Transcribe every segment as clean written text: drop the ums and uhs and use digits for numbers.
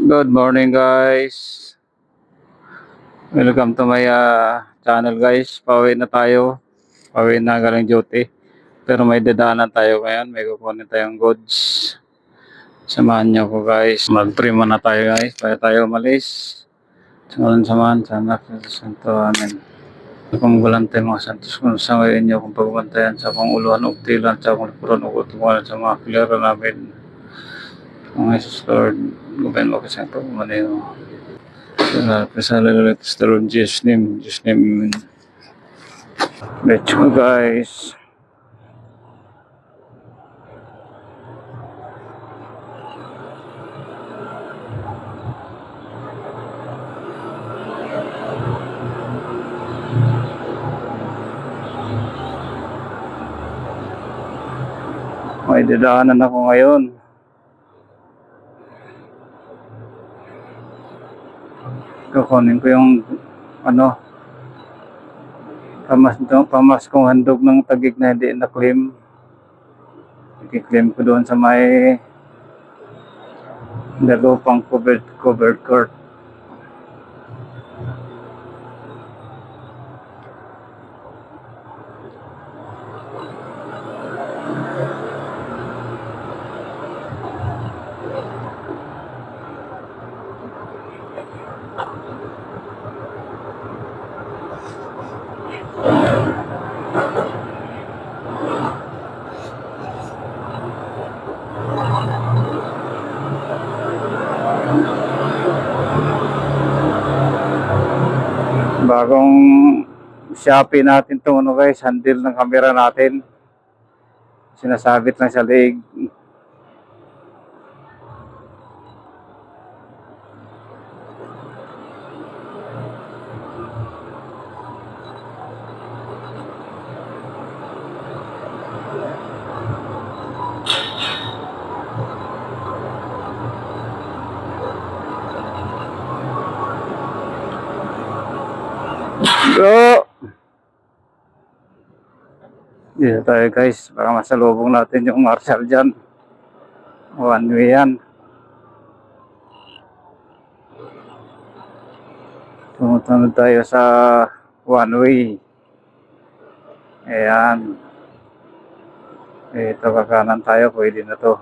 Good morning guys. Welcome to my channel guys. Pauwi na tayo. Pauwi na galing duty. Pero may dadaanan tayo ngayon. May kukunin tayong goods. Samahan niyo ko guys. Mag-trim muna tayo guys. Para tayo umalis. Samahan sa anak sa santo. Amen. Kung gulante mga santos kung sa ngayon niyo kung pagbantayan sa kung uluhan o tilan sa kung lipuran o kutubuhan sa mga kilera namin. Mga Jesus Lord. Gubayan mo kasi ang pagmanayo. Kasalanan sa Lord Jesus name. Jesus name. Let's go guys. May dadaanan ako ngayon. Kukunin ko yung pamaskong handog ng Taguig na hindi na-claim. I-claim ko doon sa may dalupang covered court. Bagong Shopee natin itong guys, handle ng camera natin. Sinasabit lang sa leeg. Go! Dito tayo guys, baka masalubong natin yung marshal dyan. One way yan. Tumutunod tayo sa one way. Ayan. Ito kakanan tayo, pwede na to.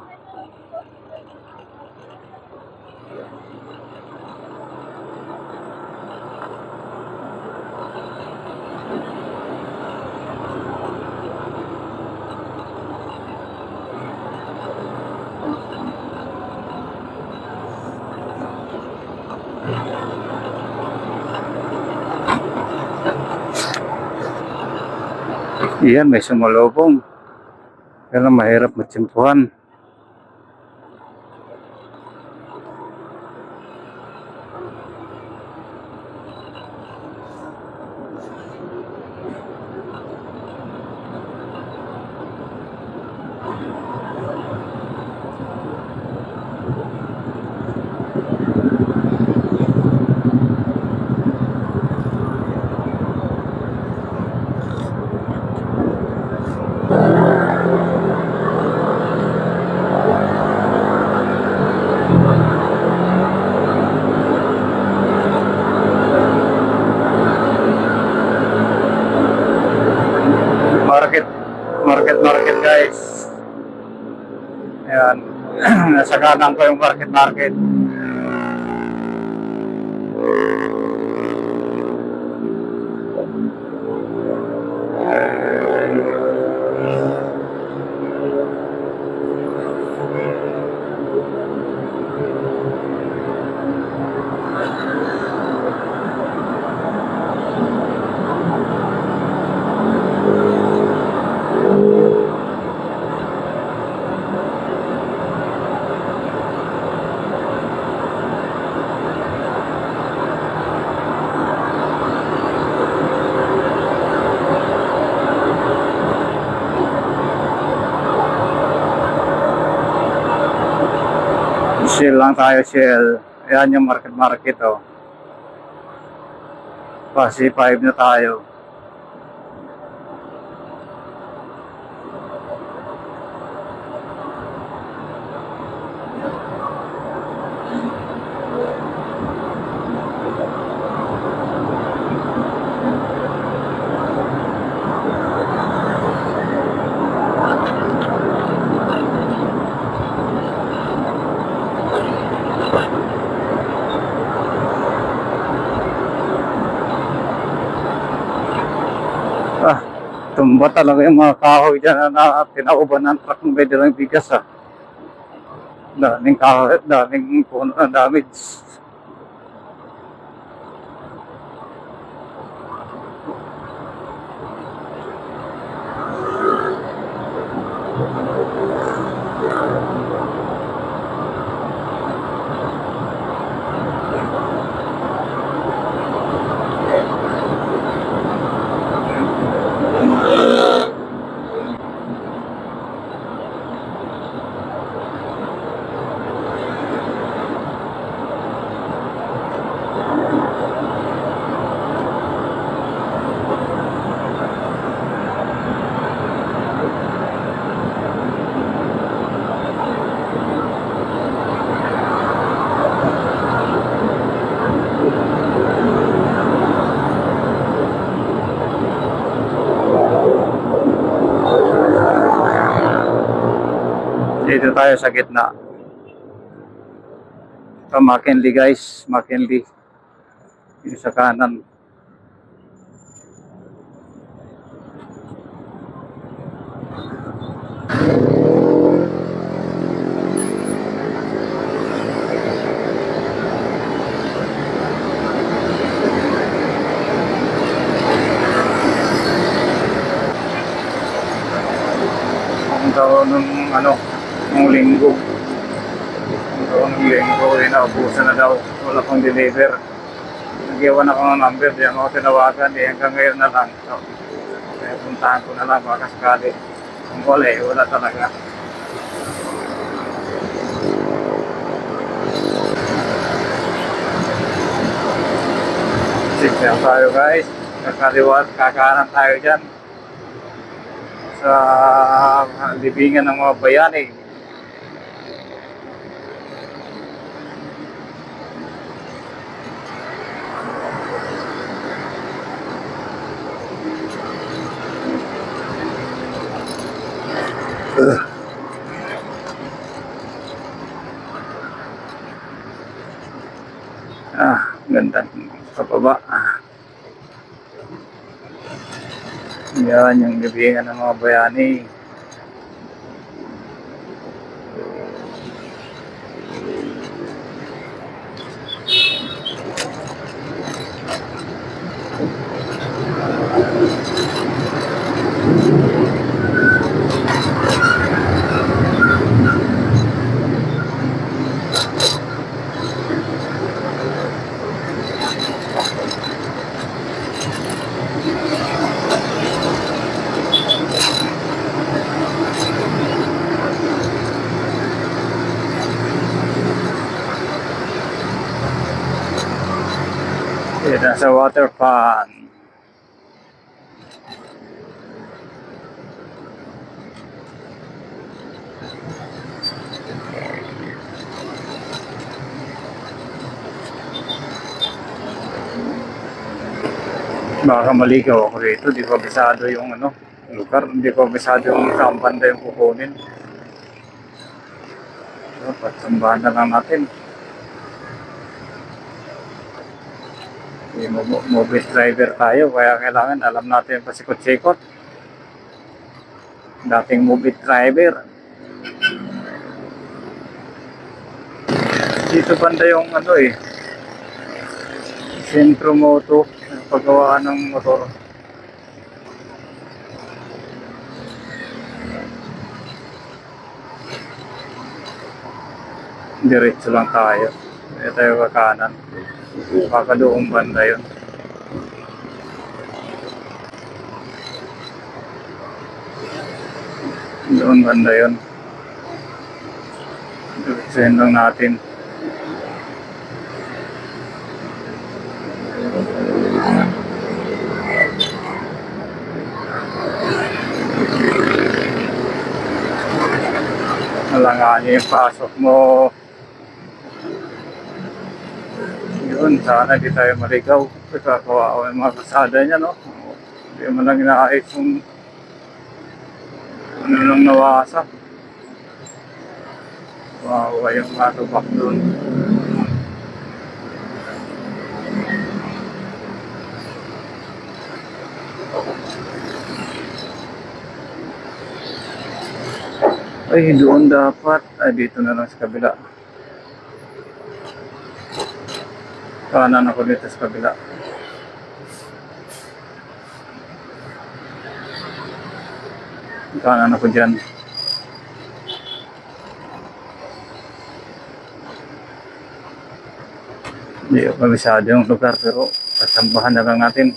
Iyan, may sumalubong. Kaya mahirap matsimpuhan. Market guys. Ayan. Nasa kanan ko yung market. Shell lang tayo, Shell. Ayan yung market oh. Pasi 5 na tayo. Tumba talaga yung mga kahoy dyan na pinauban ng truck ng pwede lang bigas ah. Daming kahoy, daming puno na damage. Dito tayo sa gitna. Ito McKinley guys, McKinley. Dito sa kanan. Ang taon ng ng linggo. Ang taon ng linggo, inaubusan na daw. Wala pang deliver. Nag-iwan ako ng number, di ako tinawagan. Hanggang ngayon na lang. So, kaya puntahan ko na lang baka sakali. Kung wala wala talaga. Signan tayo guys. Kakaliwat, kakanan tayo dyan. Sa libingan ng mga bayani. Ganda sa baba. Yan yung libingan ng mga bayani. Yan sa water pan. Baka maligaw ako rito, di ko bisado yung lugar, hindi ko bisado yung saan banda yung kukunin. So, patsambahan na lang natin. Mobile driver tayo, kaya kailangan alam natin pasikot-sikot. Dating mobile driver. Dito banda yung Sentro Moto, paggawaan ng motor. Diretso lang tayo. Kaya tayo kakanan. Baka doong banda yun. Doon banda yun. Diretsohin lang natin. Alanganin yung pasok mo. Yun, sana di tayo maligaw. Kakawawa yung mga kasada niya, no? Hindi mo lang inaayos yung nang nawasak. Wawa yung matubak doon. Ay, doon dapat. Ay, dito na lang sa kabila. Kanan ako dito sa kabila. Kanan ako dyan. Hindi ako kabisado yung lugar pero kasambahan na lang natin.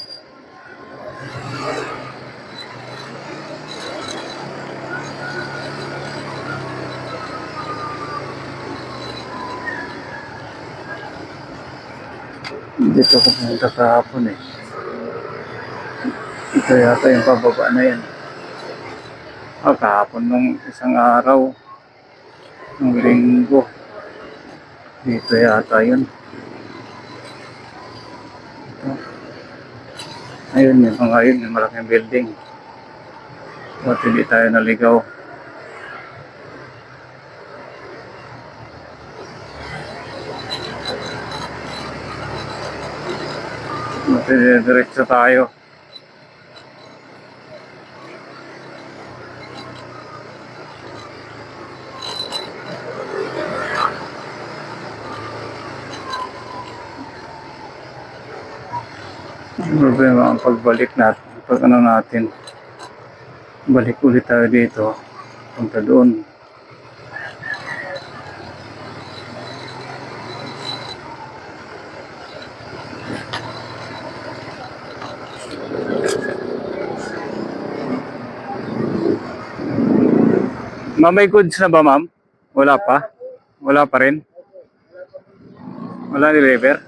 Dito ako pumunta kahapon eh. Ito yata yung pababa na yan. Kahapon nung isang araw. Nung linggo. Dito yata yun. Ito. Ayun yung mga yun, yung malaking building. Ba't hindi tayo naligaw? Ba't diretso tayo? Problema ang pagbalik natin, pag ano natin, balik ulit tayo dito, punta doon. Ma'am, may goods na ba ma'am? Wala pa? Wala pa rin? Wala deliver?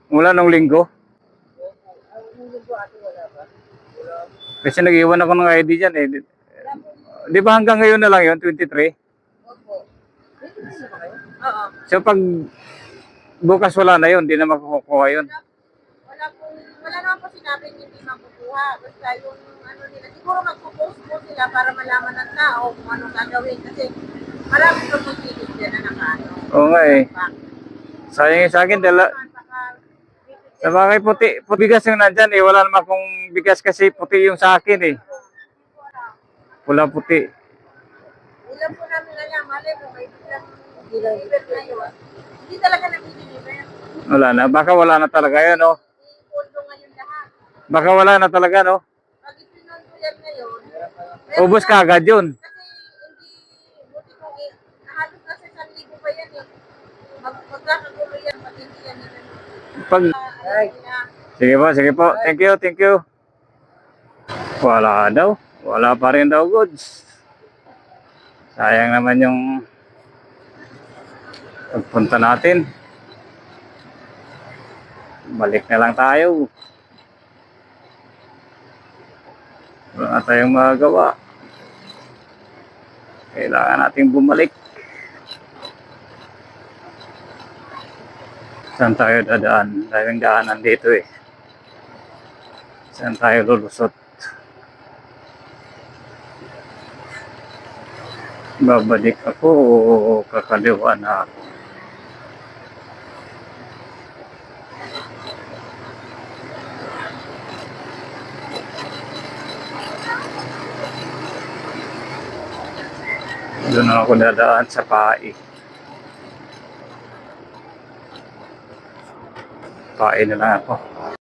Wala nung linggo? Kasi nag-iwan ako ng ID dyan eh. Di ba hanggang ngayon na lang yun, 23? Oo. So pag bukas wala na yun, di na makukuha yun. Wala naman po sinabi hindi makukuha. Basta yung ano nila, siguro magpo-post po sila para malaman ng tao kung anong gagawin. Kasi marami po po silis dyan na nakaano. Oo nga eh. Sayang sa akin, sa bagay puti, bigas yung nandyan eh. Wala naman akong bigas kasi puti yung sa akin eh. Pula puti. Ilan po namin alam, malay mo, may biglang deliver ngayon. Hindi talaga nag-deliver. Wala na. Baka wala na talaga yun, no? Ipondo ngayon lahat. Baka wala na talaga, no? Pag ipinondo yan ngayon, Ubus ka agad yun. kasi hindi, buti kong halos nasa 1,000 pa yan eh. Magkakagulo yan, pag hindi yan nila. Pag... Sige po. Thank you, thank you. Wala daw. Wala pa rin daw goods. Sayang naman yung pagpunta natin. Balik na lang tayo. Wala na tayong magagawa. Kailangan nating bumalik. Saan tayo dadaan? Daming daanan dito eh. Saan tayo lulusot? Babalik ako o kakaliwa na ako? Doon ako dadaan sa Pai. Pai na lang ako.